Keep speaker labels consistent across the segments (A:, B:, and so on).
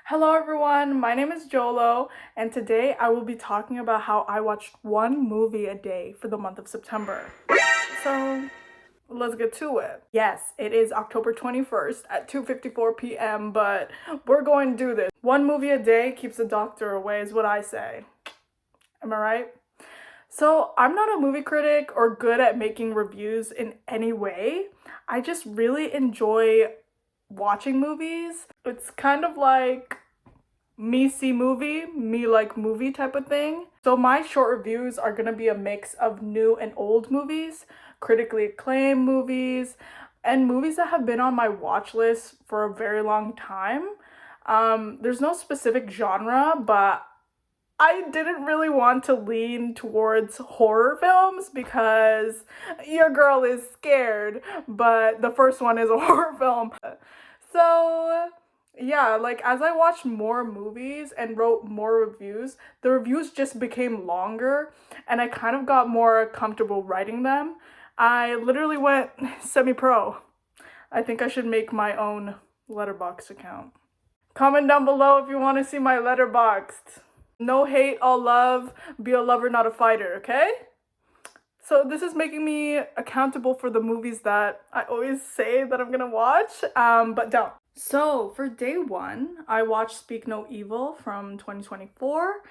A: Hello everyone, my name is Jolo, and today I will be talking about how I watched one movie a day for the month of September. So let's get to it. Yes, it is October 21st at 2:54 p.m., but we're going to do this. One movie a day keeps the doctor away is what I say. Am I right? So I'm not a movie critic or good at making reviews in any way. I just really enjoy watching movies. It's kind of like me see movie, me like movie type of thing. So my short reviews are gonna be a mix of new and old movies, critically acclaimed movies, and movies that have been on my watch list for a very long time. There's no specific genre, but I didn't really want to lean towards horror films because your girl is scared, but the first one is a horror film. So, yeah, like as I watched more movies and wrote more reviews, the reviews just became longer and I kind of got more comfortable writing them. I literally went semi-pro. I think I should make my own letterbox account. Comment down below if you want to see my letterboxd. No hate, all love, be a lover, not a fighter, okay? So this is making me accountable for the movies that I always say that I'm gonna watch, but don't. So for day one, I watched Speak No Evil from 2024,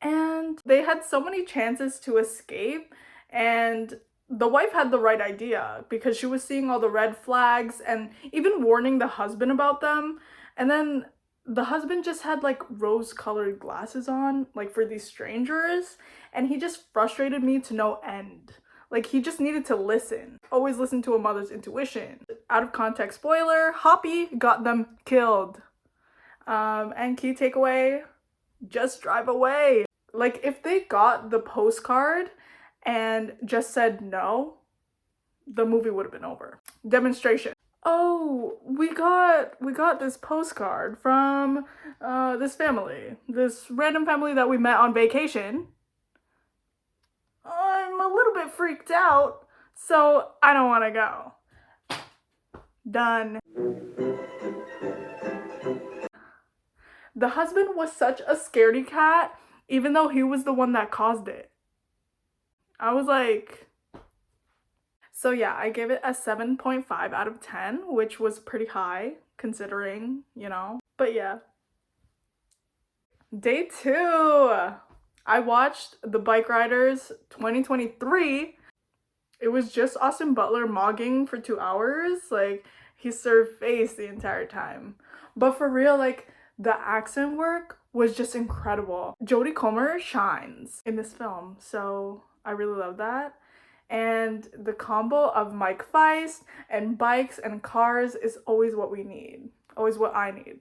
A: and they had so many chances to escape, and the wife had the right idea because she was seeing all the red flags and even warning the husband about them, and then the husband just had like rose-colored glasses on, like for these strangers, and he just frustrated me to no end. Like, he just needed to listen. Always listen to a mother's intuition. Out of context spoiler, Hoppy got them killed. And key takeaway, just drive away. Like, if they got the postcard and just said no, the movie would have been over. Demonstration. Oh, we got this postcard from this family. This random family that we met on vacation. I'm a little bit freaked out, so I don't want to go. Done. The husband was such a scaredy cat, even though he was the one that caused it. I was like... So yeah, I gave it a 7.5 out of 10, which was pretty high, considering, you know. But yeah. Day two. I watched The Bike Riders 2023. It was just Austin Butler mogging for 2 hours. Like, he served face the entire time. But for real, like, the accent work was just incredible. Jodie Comer shines in this film, so I really love that. And the combo of Mike Feist and bikes and cars is always what we need. Always what I need.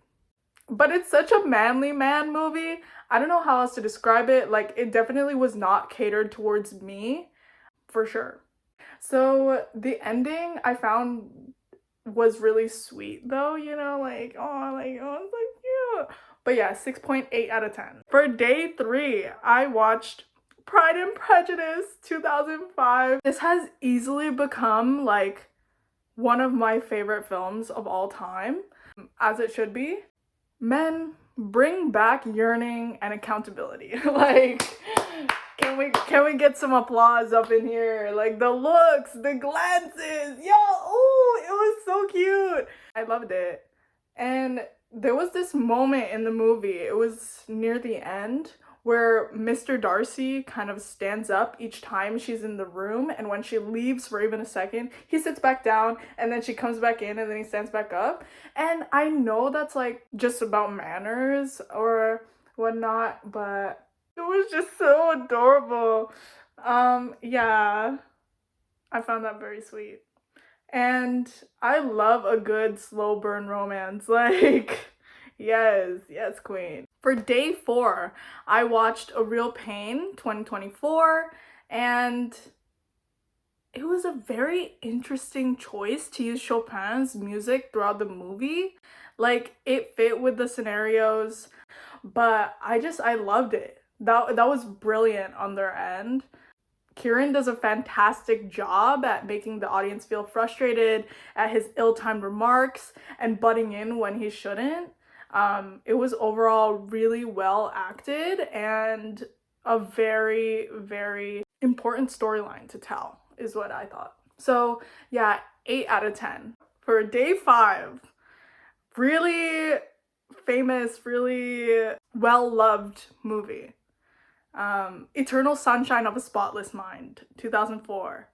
A: But it's such a manly man movie. I don't know how else to describe it. Like, it definitely was not catered towards me, for sure. So the ending I found was really sweet though, you know, like, oh, it's like cute. But yeah, 6.8 out of 10. For day three, I watched Pride and Prejudice 2005. This has easily become like one of my favorite films of all time, as it should be. Men, bring back yearning and accountability. Like, can we get some applause up in here? Like, the looks, the glances, yo, ooh, it was so cute. I loved it. And there was this moment in the movie, it was near the end, where Mr. Darcy kind of stands up each time she's in the room, and when she leaves for even a second, he sits back down, and then she comes back in, and then he stands back up. And I know that's like just about manners or whatnot, but it was just so adorable. Yeah, I found that very sweet. And I love a good slow burn romance. Like, yes, queen. For day four, I watched A Real Pain 2024, and it was a very interesting choice to use Chopin's music throughout the movie. Like, it fit with the scenarios, but I loved it. That was brilliant on their end. Kieran does a fantastic job at making the audience feel frustrated at his ill-timed remarks and butting in when he shouldn't. It was overall really well acted and a very, very important storyline to tell, is what I thought. So yeah, 8 out of 10. For day 5, really famous, really well-loved movie. Eternal Sunshine of a Spotless Mind, 2004.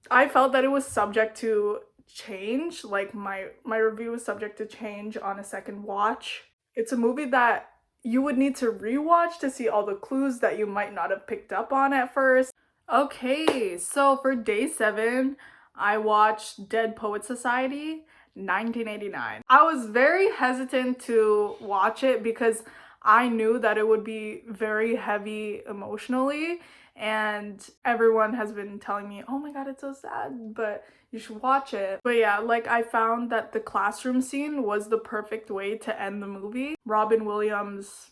A: I felt that it was subject to change, like my review was subject to change on a second watch. It's a movie that you would need to rewatch to see all the clues that you might not have picked up on at first. Okay, so for day 7, I watched Dead Poet Society, 1989. I was very hesitant to watch it because I knew that it would be very heavy emotionally, and everyone has been telling me, oh my god, it's so sad, but you should watch it. But yeah, like I found that the classroom scene was the perfect way to end the movie. Robin Williams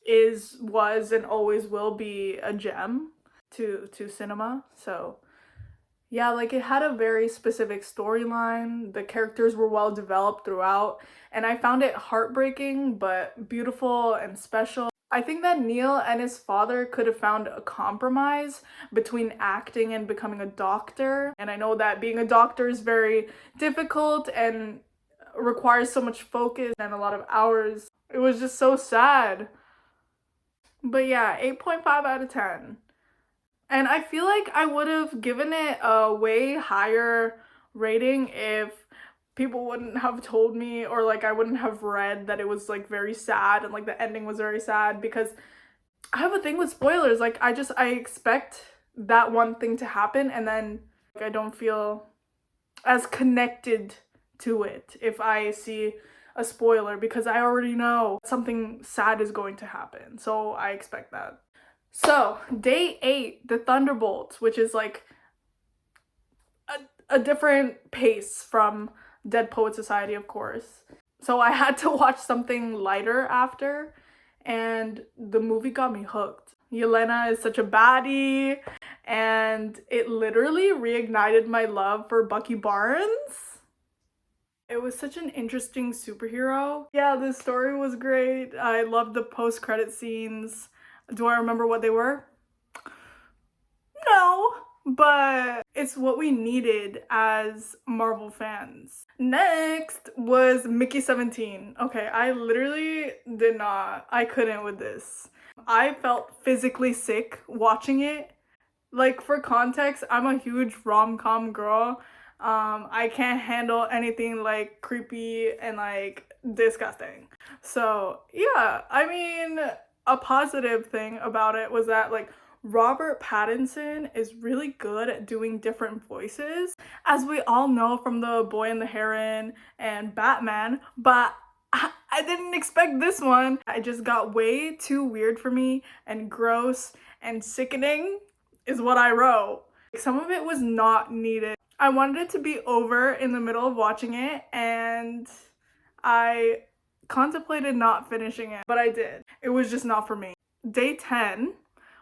A: was and always will be a gem to cinema. So yeah, like it had a very specific storyline. The characters were well developed throughout, and I found it heartbreaking but beautiful and special. I think that Neil and his father could have found a compromise between acting and becoming a doctor. And I know that being a doctor is very difficult and requires so much focus and a lot of hours. It was just so sad. But yeah, 8.5 out of 10. And I feel like I would have given it a way higher rating if people wouldn't have told me, or like I wouldn't have read that it was like very sad and like the ending was very sad, because I have a thing with spoilers. Like I expect that one thing to happen, and then I don't feel as connected to it if I see a spoiler, because I already know something sad is going to happen. So I expect that. So day 8, The Thunderbolts, which is like a different pace from Dead Poet Society, of course. So I had to watch something lighter after, and the movie got me hooked. Yelena is such a baddie, and it literally reignited my love for Bucky Barnes. It was such an interesting superhero. Yeah, the story was great. I loved the post-credit scenes. Do I remember what they were? No, but it's what we needed as Marvel fans. Next was Mickey 17. Okay, I literally I couldn't with this. I felt physically sick watching it. Like, for context, I'm a huge rom-com girl. I can't handle anything like creepy and like disgusting. So yeah, I mean, a positive thing about it was that like Robert Pattinson is really good at doing different voices, as we all know from The Boy and the Heron and Batman, but I didn't expect this one. It just got way too weird for me, and gross and sickening is what I wrote. Some of it was not needed. I wanted it to be over in the middle of watching it, and I contemplated not finishing it, but I did. It was just not for me. Day 10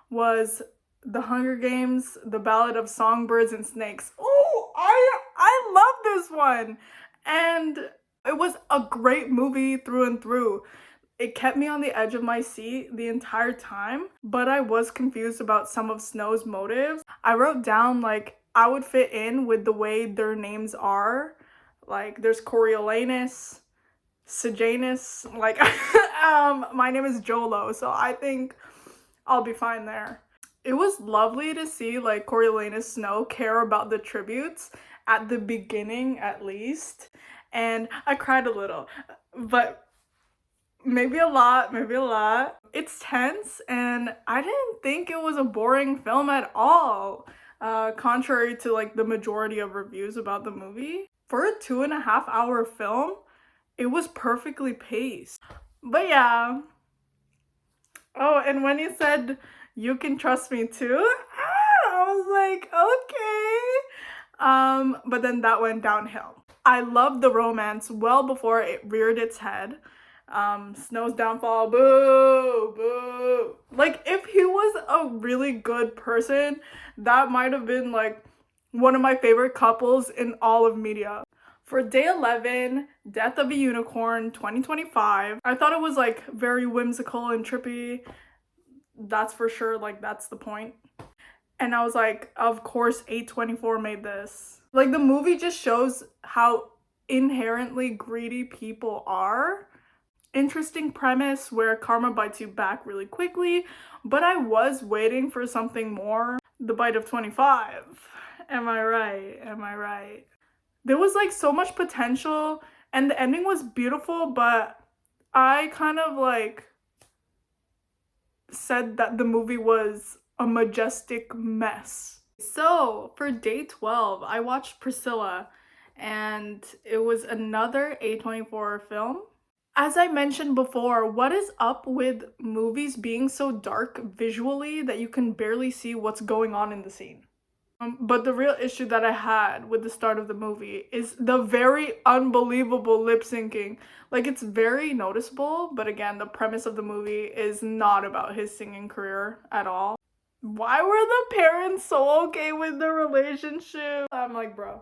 A: was The Hunger Games, The Ballad of Songbirds and Snakes. Oh, I love this one. And it was a great movie through and through. It kept me on the edge of my seat the entire time, but I was confused about some of Snow's motives. I wrote down like I would fit in with the way their names are. Like there's Coriolanus, Sejanus, like my name is Jolo, so I think I'll be fine there. It was lovely to see like Coriolanus Snow care about the tributes at the beginning, at least, and I cried a little, but maybe a lot. It's tense, and I didn't think it was a boring film at all, contrary to like the majority of reviews about the movie. For a 2.5-hour film, it was perfectly paced. But yeah. Oh, and when you said you can trust me too, I was like, okay. But then that went downhill. I loved the romance well before it reared its head. Snow's downfall, boo, boo. Like, if he was a really good person, that might have been like one of my favorite couples in all of media. For day 11, Death of a Unicorn 2025. I thought it was like very whimsical and trippy. That's for sure, like that's the point. And I was like, of course A24 made this. Like the movie just shows how inherently greedy people are. Interesting premise where karma bites you back really quickly, but I was waiting for something more. The bite of 25. Am I right? Am I right? There was like so much potential and the ending was beautiful, but I kind of like said that the movie was a majestic mess. So for day 12, I watched Priscilla and it was another A24 film. As I mentioned before, what is up with movies being so dark visually that you can barely see what's going on in the scene? But the real issue that I had with the start of the movie is the very unbelievable lip syncing. Like, it's very noticeable, but again, the premise of the movie is not about his singing career at all. Why were the parents so okay with the relationship? I'm like, bro.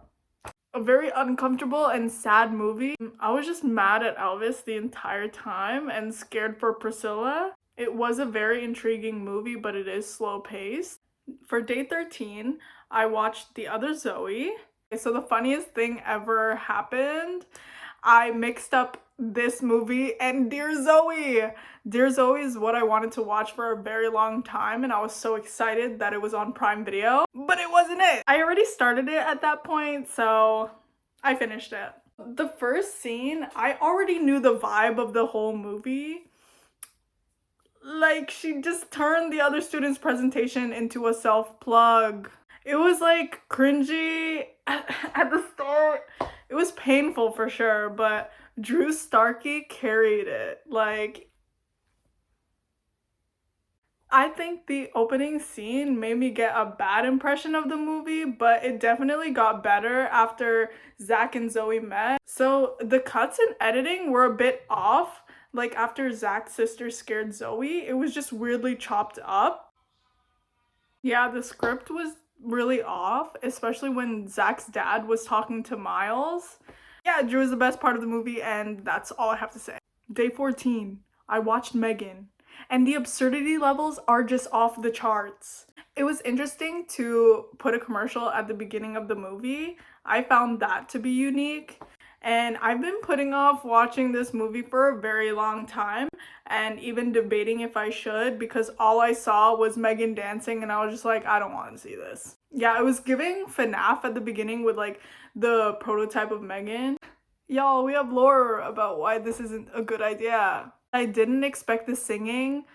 A: A very uncomfortable and sad movie. I was just mad at Elvis the entire time and scared for Priscilla. It was a very intriguing movie, but it is slow paced. For day 13, I watched The Other Zoe. So the funniest thing ever happened. I mixed up this movie and Dear Zoe. Dear Zoe is what I wanted to watch for a very long time, and I was so excited that it was on Prime Video, but it wasn't it. I already started it at that point, so I finished it. The first scene, I already knew the vibe of the whole movie. Like, she just turned the other student's presentation into a self-plug. It was like cringy at the start. It was painful for sure, but Drew Starkey carried it. Like, I think the opening scene made me get a bad impression of the movie, but it definitely got better after Zach and Zoe met. So the cuts and editing were a bit off. Like after Zach's sister scared Zoe, it was just weirdly chopped up. Yeah, the script was really off, especially when Zach's dad was talking to Miles. Yeah, Drew is the best part of the movie, and that's all I have to say. Day 14, I watched Megan, and the absurdity levels are just off the charts. It was interesting to put a commercial at the beginning of the movie. I found that to be unique. And I've been putting off watching this movie for a very long time and even debating if I should because all I saw was Megan dancing and I was just like, I don't want to see this. Yeah, it was giving FNAF at the beginning with like the prototype of Megan. Y'all, we have lore about why this isn't a good idea. I didn't expect the singing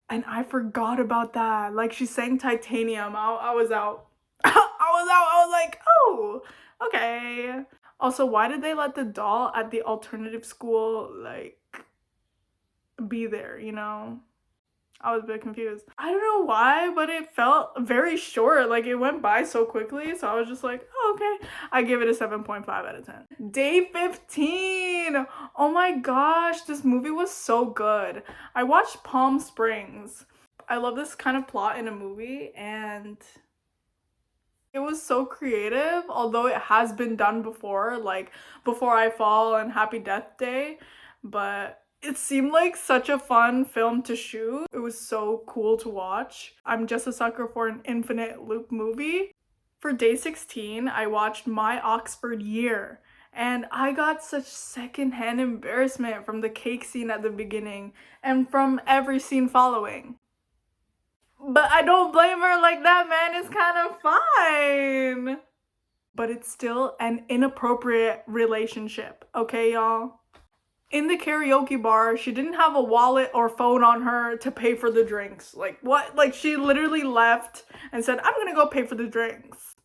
A: and I forgot about that. Like she sang Titanium. I was out. I was like, oh, okay. Also, why did they let the doll at the alternative school, like, be there, you know? I was a bit confused. I don't know why, but it felt very short. Like, it went by so quickly, so I was just like, oh, okay. I give it a 7.5 out of 10. Day 15! Oh my gosh, this movie was so good. I watched Palm Springs. I love this kind of plot in a movie, and it was so creative, although it has been done before, like Before I Fall and Happy Death Day, but it seemed like such a fun film to shoot. It was so cool to watch. I'm just a sucker for an infinite loop movie. For day 16, I watched My Oxford Year, and I got such secondhand embarrassment from the cake scene at the beginning and from every scene following. But I don't blame her like that, man. It's kind of fine. But it's still an inappropriate relationship, okay, y'all? In the karaoke bar, she didn't have a wallet or phone on her to pay for the drinks. Like, what? Like, she literally left and said, I'm gonna go pay for the drinks.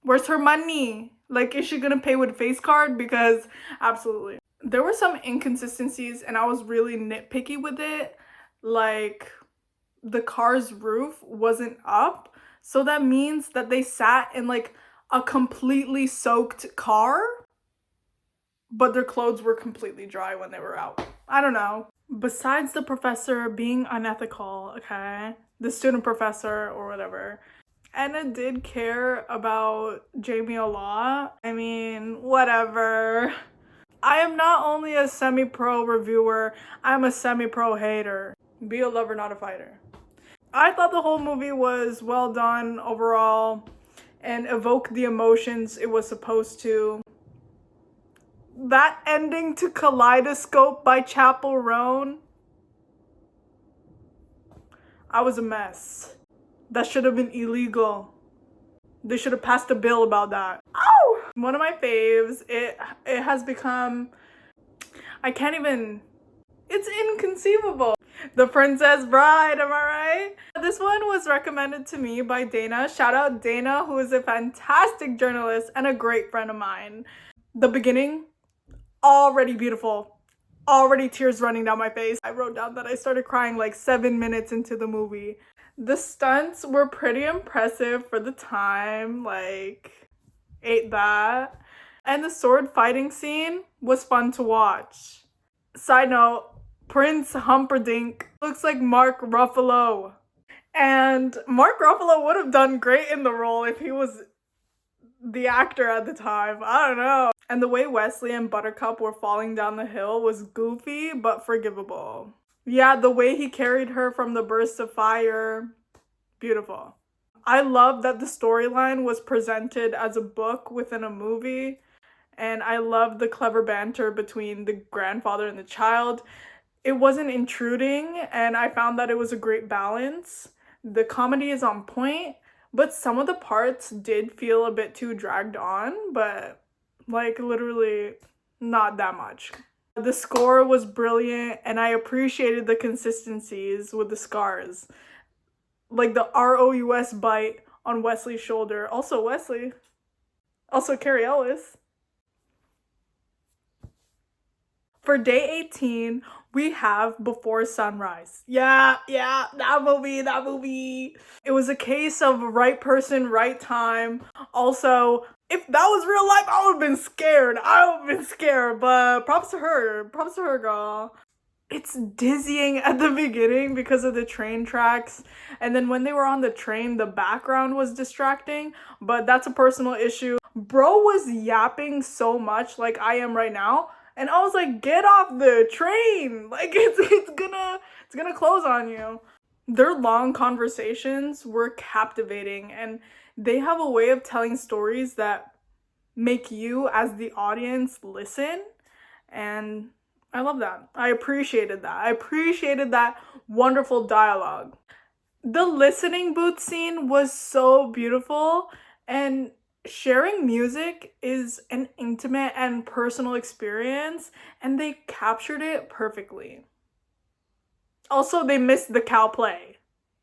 A: Where's her money? Like, is she gonna pay with face card? Because absolutely. There were some inconsistencies and I was really nitpicky with it. Like, the car's roof wasn't up, so that means that they sat in like a completely soaked car, but their clothes were completely dry when they were out. I don't know. Besides the professor being unethical, okay, the student professor or whatever, Anna did care about Jamie a lot. I mean, whatever. I am not only a semi-pro reviewer, I'm a semi-pro hater. Be a lover, not a fighter. I thought the whole movie was well done overall and evoked the emotions it was supposed to. That ending to Kaleidoscope by Chappell Roan, I was a mess. That should have been illegal. They should have passed a bill about that. Oh! One of my faves. It has become, I can't even, it's inconceivable. The Princess Bride, am I right? This one was recommended to me by Dana. Shout out Dana, who is a fantastic journalist and a great friend of mine. The beginning, already beautiful. Already tears running down my face. I wrote down that I started crying like 7 minutes into the movie. The stunts were pretty impressive for the time, like, ate that. And the sword fighting scene was fun to watch. Side note, Prince Humperdinck looks like Mark Ruffalo. And Mark Ruffalo would have done great in the role if he was the actor at the time. I don't know. And the way Wesley and Buttercup were falling down the hill was goofy but forgivable. Yeah, the way he carried her from the burst of fire, beautiful. I love that the storyline was presented as a book within a movie, and I love the clever banter between the grandfather and the child. It wasn't intruding, and I found that it was a great balance. The comedy is on point, but some of the parts did feel a bit too dragged on, but like literally not that much. The score was brilliant, and I appreciated the consistencies with the scars. Like the ROUS bite on Wesley's shoulder. Also Wesley. Also Carrie Ellis. For day 18, we have Before Sunrise. Yeah, that movie. It was a case of right person, right time. Also, if that was real life, I would have been scared, but props to her, girl. It's dizzying at the beginning because of the train tracks, and then when they were on the train, the background was distracting, but that's a personal issue. Bro was yapping so much like I am right now, and I was like, get off the train! Like, it's gonna close on you. Their long conversations were captivating, and they have a way of telling stories that make you, as the audience, listen, and I love that. I appreciated that wonderful dialogue. The listening booth scene was so beautiful, and sharing music is an intimate and personal experience, and they captured it perfectly. Also, they missed the cow play,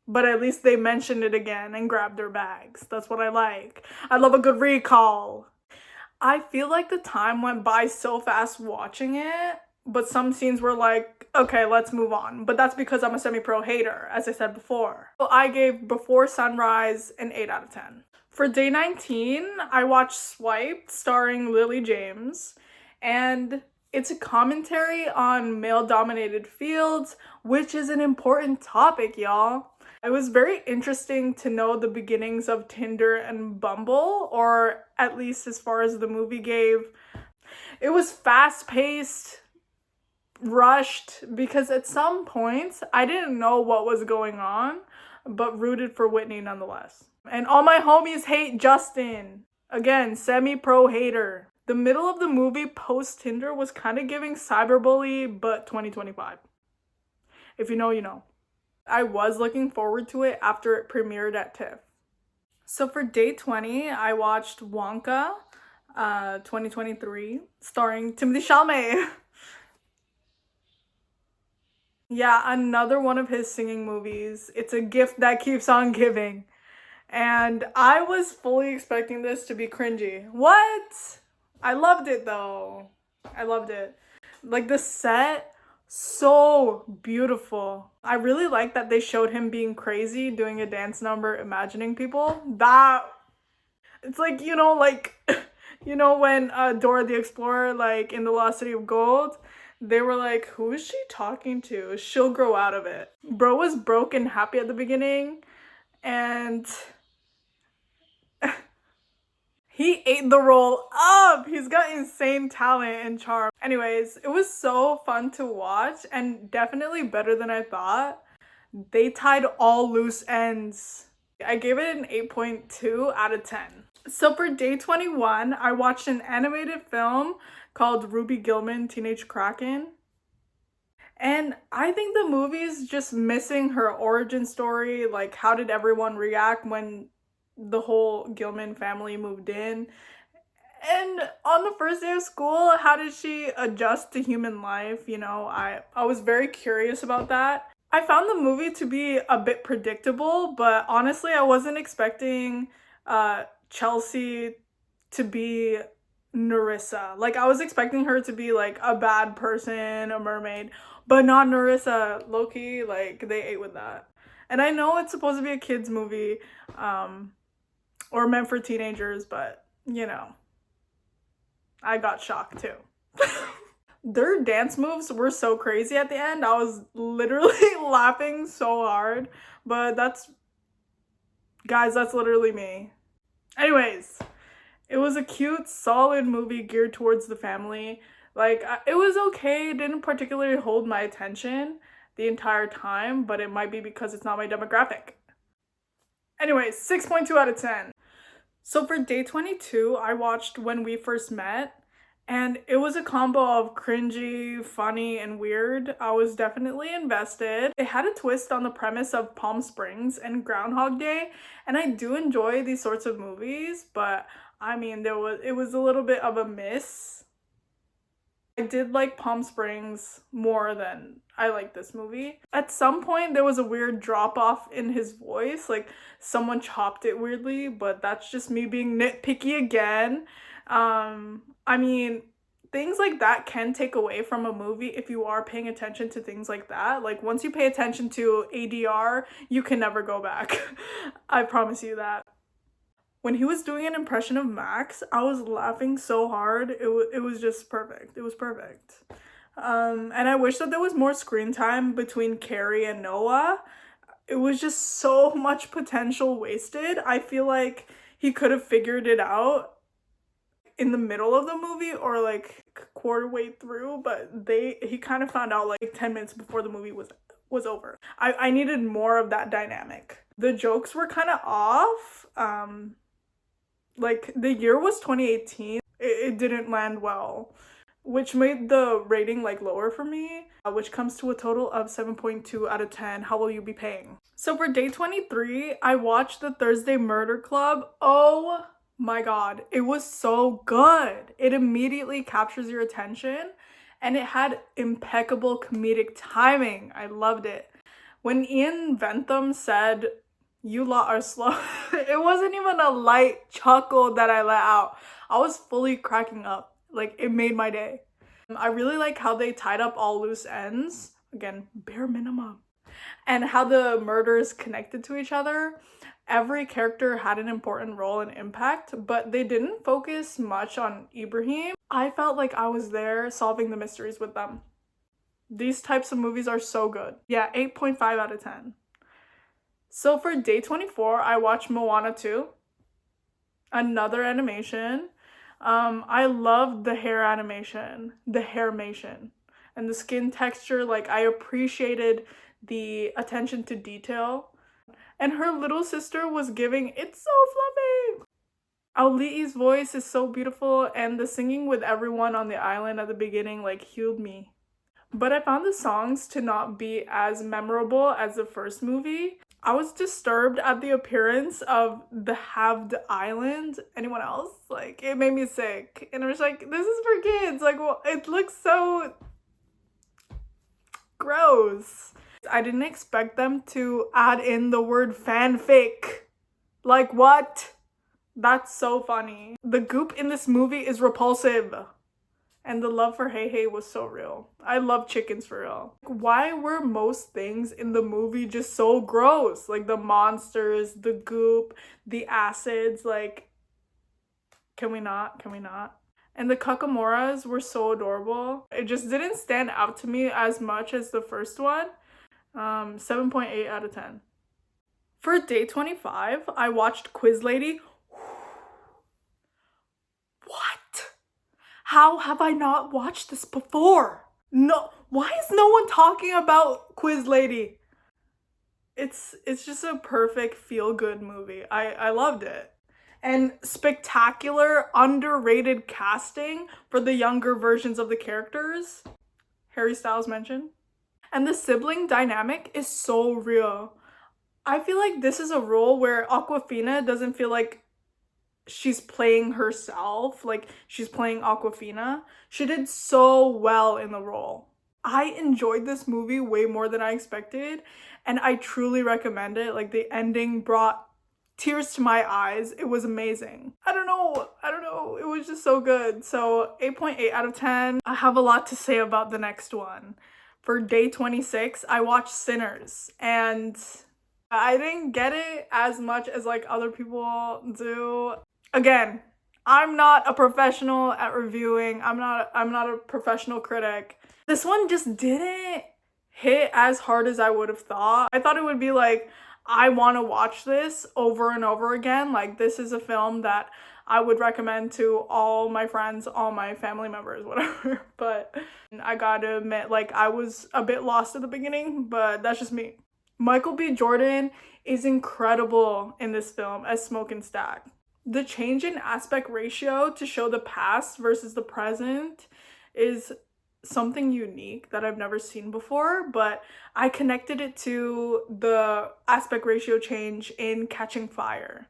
A: but at least they mentioned it again and grabbed their bags. That's what I like. I love a good recall. I feel like the time went by so fast watching it, but some scenes were like, okay, let's move on. But that's because I'm a semi-pro hater, as I said before. So I gave Before Sunrise an 8 out of 10. For day 19, I watched Swiped, starring Lily James, and it's a commentary on male-dominated fields, which is an important topic, y'all. It was very interesting to know the beginnings of Tinder and Bumble, or at least as far as the movie gave. It was fast-paced, rushed, because at some points I didn't know what was going on, but rooted for Whitney nonetheless. And all my homies hate Justin. Again, semi-pro hater. The middle of the movie post-Tinder was kind of giving cyberbully, but 2025. If you know, you know. I was looking forward to it after it premiered at TIFF. So for day 20, I watched Wonka, 2023, starring Timothée Chalamet. Yeah, another one of his singing movies. It's a gift that keeps on giving. And I was fully expecting this to be cringy. What? I loved it though. I loved it. Like the set, so beautiful. I really like that they showed him being crazy, doing a dance number, imagining people. That, it's like, you know, like, you know when Dora the Explorer, like in the Lost City of Gold, they were like, who is she talking to? She'll grow out of it. Bro was broke and happy at the beginning, and He ate the role up. He's got insane talent and charm. Anyways, it was so fun to watch and definitely better than I thought. They tied all loose ends. I gave it an 8.2 out of 10. So for day 21, I watched an animated film called Ruby Gillman Teenage Kraken. And I think the movie is just missing her origin story. Like, how did everyone react when the whole Gilman family moved in? And on the first day of school, how did she adjust to human life? You know, I was very curious about that. I found the movie to be a bit predictable, but honestly, I wasn't expecting Chelsea to be Narissa. Like, I was expecting her to be like a bad person, a mermaid, but not Narissa. Lowkey, like, they ate with that. And I know it's supposed to be a kids movie, or meant for teenagers, but you know, I got shocked too. Their dance moves were so crazy at the end. I was literally laughing so hard, but guys, that's literally me. Anyways, it was a cute, solid movie geared towards the family. Like, it was okay. It didn't particularly hold my attention the entire time, but it might be because it's not my demographic. Anyways, 6.2 out of 10. So for day 22, I watched When We First Met, and it was a combo of cringy, funny, and weird. I was definitely invested. It had a twist on the premise of Palm Springs and Groundhog Day, and I do enjoy these sorts of movies, but I mean, it was a little bit of a miss. I did like Palm Springs more than I like this movie. At some point, there was a weird drop off in his voice, like someone chopped it weirdly, but that's just me being nitpicky again. I mean, things like that can take away from a movie if you are paying attention to things like that. Like, once you pay attention to ADR, you can never go back. I promise you that. When he was doing an impression of Max, I was laughing so hard. It was just perfect. It was perfect. And I wish that there was more screen time between Carrie and Noah. It was just so much potential wasted. I feel like he could have figured it out in the middle of the movie or like quarter way through, but he kind of found out like 10 minutes before the movie was over. I needed more of that dynamic. The jokes were kind of off. Like, the year was 2018. It didn't land well, which made the rating like lower for me, which comes to a total of 7.2 out of 10. How will you be paying? So for day 23, I watched The Thursday Murder Club. Oh my god, it was so good. It immediately captures your attention, and it had impeccable comedic timing. I loved it. When Ian Bentham said, "You lot are slow," it wasn't even a light chuckle that I let out. I was fully cracking up. Like, it made my day. I really like how they tied up all loose ends. Again, bare minimum. And how the murders connected to each other. Every character had an important role and impact, but they didn't focus much on Ibrahim. I felt like I was there solving the mysteries with them. These types of movies are so good. Yeah, 8.5 out of 10. So for day 24, I watched Moana 2. Another animation. I loved the hair animation, the hairmation, and the skin texture. Like, I appreciated the attention to detail. And her little sister was giving, it's so fluffy. Auli'i's voice is so beautiful, and the singing with everyone on the island at the beginning like healed me. But I found the songs to not be as memorable as the first movie. I was disturbed at the appearance of the halved island. Anyone else? Like, it made me sick. And I was like, this is for kids. Like, well, it looks so gross. I didn't expect them to add in the word fanfic. Like, what? That's so funny. The goop in this movie is repulsive. And the love for Hey Hey was so real. I love chickens for real. Why were most things in the movie just so gross? Like, the monsters, the goop, the acids, like, can we not? Can we not? And the Kakamoras were so adorable. It just didn't stand out to me as much as the first one. 7.8 out of 10. For day 25, I watched Quiz Lady. How have I not watched this before? No, why is no one talking about Quiz Lady? It's just a perfect feel-good movie. I loved it. And spectacular, underrated casting for the younger versions of the characters. Harry Styles mentioned. And the sibling dynamic is so real. I feel like this is a role where Awkwafina doesn't feel like she's playing herself, like she's playing Awkwafina. She did so well in the role. I enjoyed this movie way more than I expected, and I truly recommend it. Like, the ending brought tears to my eyes. It was amazing. I don't know. It was just so good. So 8.8 out of 10. I have a lot to say about the next one. For day 26, I watched Sinners, and I didn't get it as much as like other people do. Again, I'm not a professional at reviewing. I'm not a professional critic. This one just didn't hit as hard as I would have thought. I thought it would be like, I want to watch this over and over again. Like, this is a film that I would recommend to all my friends, all my family members, whatever. But I gotta admit, like, I was a bit lost at the beginning, but that's just me. Michael B. Jordan is incredible in this film as Smoke and Stack. The change in aspect ratio to show the past versus the present is something unique that I've never seen before, but I connected it to the aspect ratio change in Catching Fire,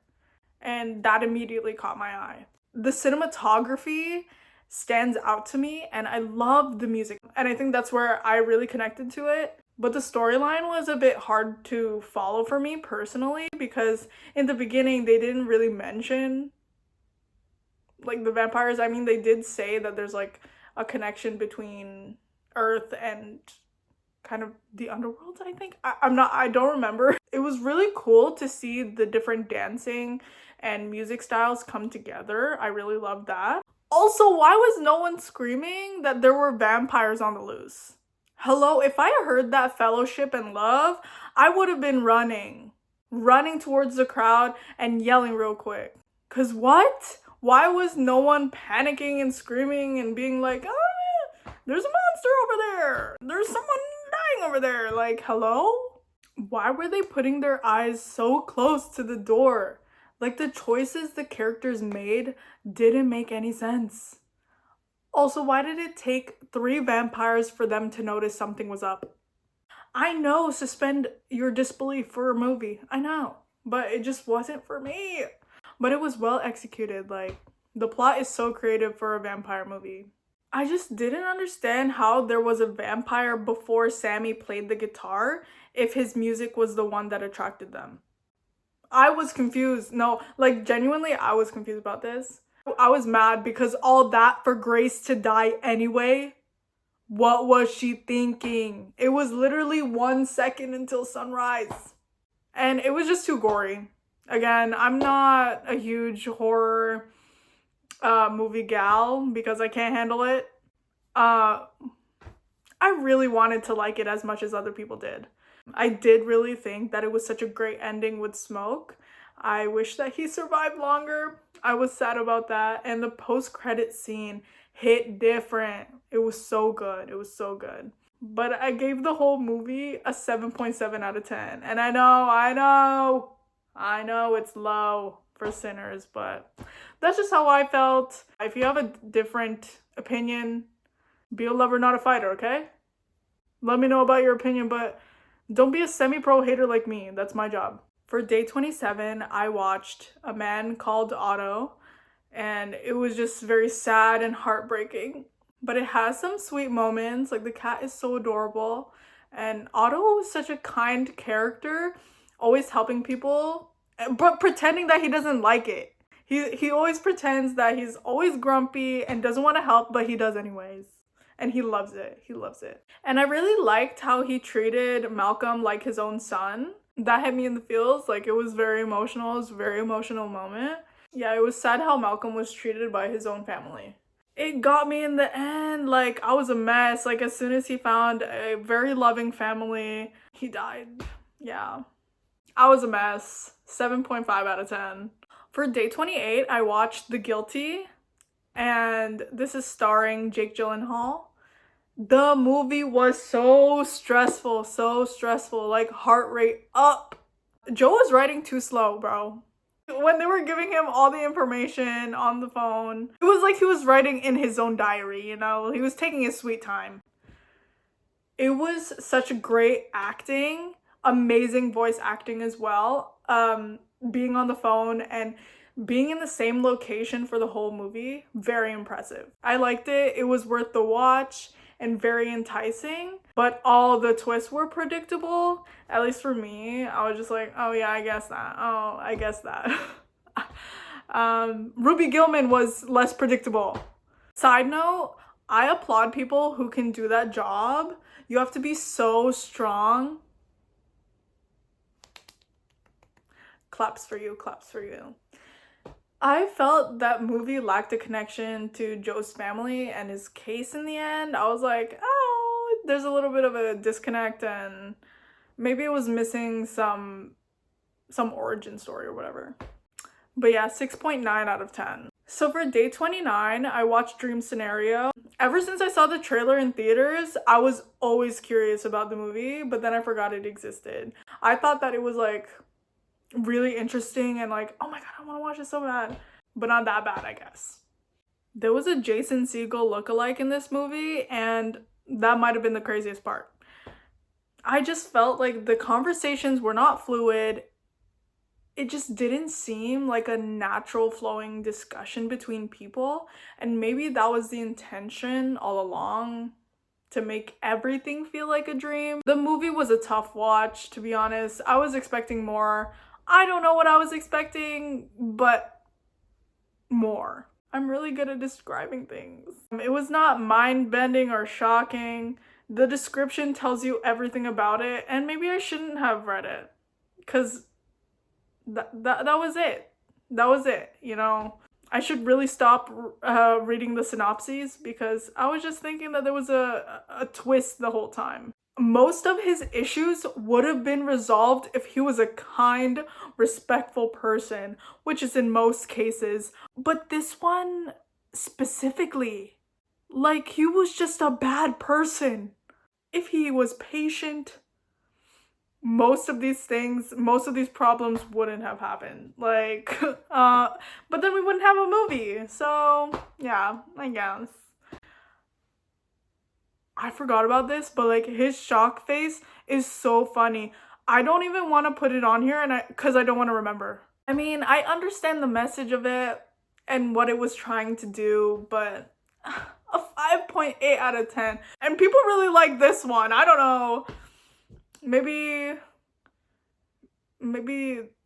A: and that immediately caught my eye. The cinematography stands out to me, and I love the music, and I think that's where I really connected to it. But the storyline was a bit hard to follow for me personally, because in the beginning they didn't really mention like the vampires. I mean, they did say that there's like a connection between Earth and kind of the underworld, I think. I don't remember. It was really cool to see the different dancing and music styles come together. I really loved that. Also, why was no one screaming that there were vampires on the loose? Hello, if I heard that fellowship and love, I would have been running towards the crowd and yelling real quick. Cause what? Why was no one panicking and screaming and being like, oh, there's a monster over there. There's someone dying over there. Like, hello? Why were they putting their eyes so close to the door? Like, the choices the characters made didn't make any sense. Also, why did it take 3 vampires for them to notice something was up? I know, suspend your disbelief for a movie. I know. But it just wasn't for me. But it was well executed. Like, the plot is so creative for a vampire movie. I just didn't understand how there was a vampire before Sammy played the guitar if his music was the one that attracted them. I was confused. No, like, genuinely, I was confused about this. I was mad because all that for Grace to die anyway. What was she thinking? It was literally 1 second until sunrise. And it was just too gory. Again, I'm not a huge horror movie gal because I can't handle it. I really wanted to like it as much as other people did. I did really think that it was such a great ending with Smoke. I wish that he survived longer. I was sad about that. And the post-credit scene hit different. It was so good. It was so good. But I gave the whole movie a 7.7 out of 10. And I know it's low for Sinners, but that's just how I felt. If you have a different opinion, be a lover, not a fighter, okay? Let me know about your opinion, but don't be a semi-pro hater like me. That's my job. For day 27, I watched A Man Called Otto, and it was just very sad and heartbreaking. But it has some sweet moments. Like, the cat is so adorable, and Otto is such a kind character, always helping people, but pretending that he doesn't like it. He always pretends that he's always grumpy and doesn't want to help, but he does anyways. And he loves it. He loves it. And I really liked how he treated Malcolm like his own son. That hit me in the feels. Like, it was very emotional. It was a very emotional moment. Yeah, it was sad how Malcolm was treated by his own family. It got me in the end. Like, I was a mess. Like, as soon as he found a very loving family, he died. Yeah. I was a mess. 7.5 out of 10. For day 28, I watched The Guilty. and this is starring Jake Gyllenhaal. The movie was so stressful, like heart rate up. Joe was writing too slow, bro. When they were giving him all the information on the phone, it was like he was writing in his own diary, you know? He was taking his sweet time. It was such great acting, amazing voice acting as well. Being on the phone and being in the same location for the whole movie, very impressive. I liked it. It was worth the watch and very enticing, but all the twists were predictable. At least for me, I was just like, oh yeah, I guess that. Oh, I guess that. Ruby Gillman was less predictable. Side note, I applaud people who can do that job. You have to be so strong. Claps for you, claps for you. I felt that movie lacked a connection to Joe's family and his case in the end. I was like, oh, there's a little bit of a disconnect, and maybe it was missing some origin story or whatever. But yeah, 6.9 out of 10. So for day 29, I watched Dream Scenario. Ever since I saw the trailer in theaters, I was always curious about the movie, but then I forgot it existed. I thought that it was like really interesting and like, oh my god, I want to watch it so bad, but not that bad, I guess. There was a Jason Segel lookalike in this movie, and that might have been the craziest part. I just felt like the conversations were not fluid. It just didn't seem like a natural flowing discussion between people, and maybe that was the intention all along, to make everything feel like a dream. The movie was a tough watch, to be honest. I was expecting more. I don't know what I was expecting, but more. I'm really good at describing things. It was not mind-bending or shocking. The description tells you everything about it, and maybe I shouldn't have read it, because that was it. That was it, you know? I should really stop reading the synopses, because I was just thinking that there was a twist the whole time. Most of his issues would have been resolved if he was a kind, respectful person, which is in most cases. But this one specifically, like, he was just a bad person. If he was patient, most of these problems wouldn't have happened. Like, but then we wouldn't have a movie. So, yeah, I guess. I forgot about this, but like his shock face is so funny. I don't even want to put it on here, and because I don't want to remember. I mean, I understand the message of it and what it was trying to do, but a 5.8 out of 10. And people really like this one. I don't know. Maybe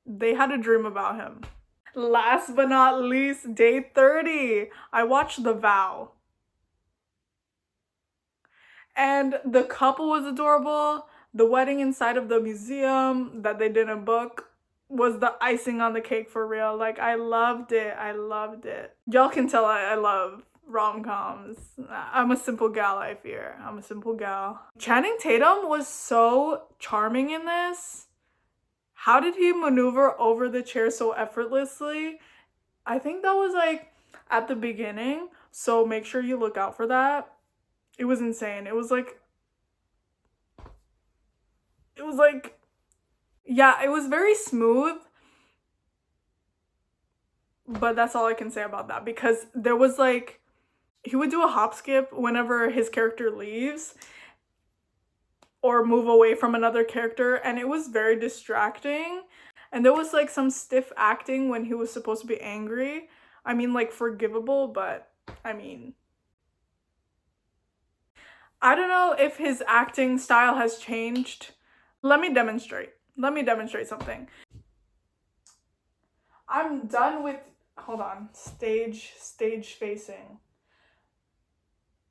A: they had a dream about him. Last but not least, day 30. I watched The Vow. And the couple was adorable. The wedding inside of the museum that they didn't book was the icing on the cake, for real. Like, I loved it. I loved it. Y'all can tell I love rom-coms. I'm a simple gal, I fear. I'm a simple gal. Channing Tatum was so charming in this. How did he maneuver over the chair so effortlessly? I think that was like at the beginning, so make sure you look out for that. It was insane. It was like, yeah, it was very smooth, but that's all I can say about that, because there was like, he would do a hop skip whenever his character leaves or move away from another character, and it was very distracting. And there was like some stiff acting when he was supposed to be angry. I mean, like, forgivable, but I mean, I don't know if his acting style has changed. Let me demonstrate something. I'm done with, hold on, stage facing.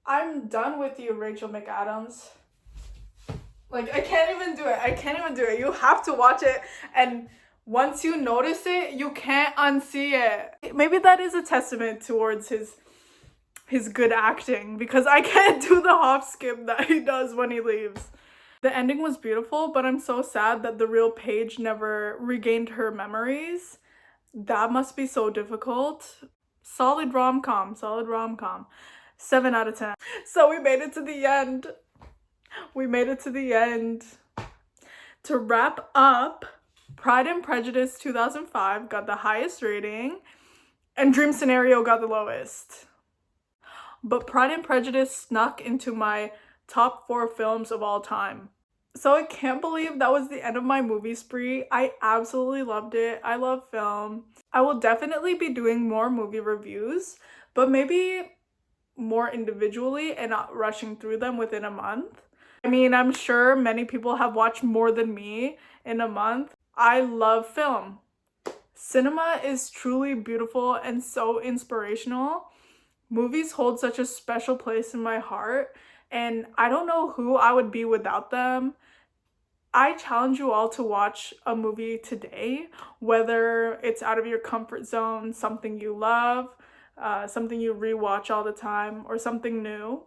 A: I'm done with you, Rachel McAdams. Like, I can't even do it. You have to watch it, and once you notice it, you can't unsee it. Maybe that is a testament towards his good acting, because I can't do the hop skip that he does when he leaves. The ending was beautiful, but I'm so sad that the real Paige never regained her memories. That must be so difficult. Solid rom-com, solid rom-com. 7 out of 10. So we made it to the end. We made it to the end. To wrap up, Pride and Prejudice 2005 got the highest rating, and Dream Scenario got the lowest. But Pride and Prejudice snuck into my top 4 films of all time. So I can't believe that was the end of my movie spree. I absolutely loved it. I love film. I will definitely be doing more movie reviews, but maybe more individually and not rushing through them within a month. I mean, I'm sure many people have watched more than me in a month. I love film. Cinema is truly beautiful and so inspirational. Movies hold such a special place in my heart, and I don't know who I would be without them. I challenge you all to watch a movie today, whether it's out of your comfort zone, something you love, something you rewatch all the time, or something new.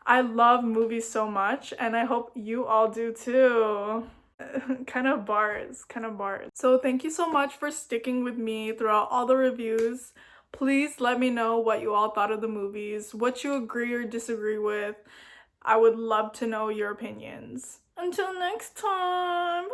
A: I love movies so much, and I hope you all do too. kind of bars. So thank you so much for sticking with me throughout all the reviews. Please let me know what you all thought of the movies, what you agree or disagree with. I would love to know your opinions. Until next time.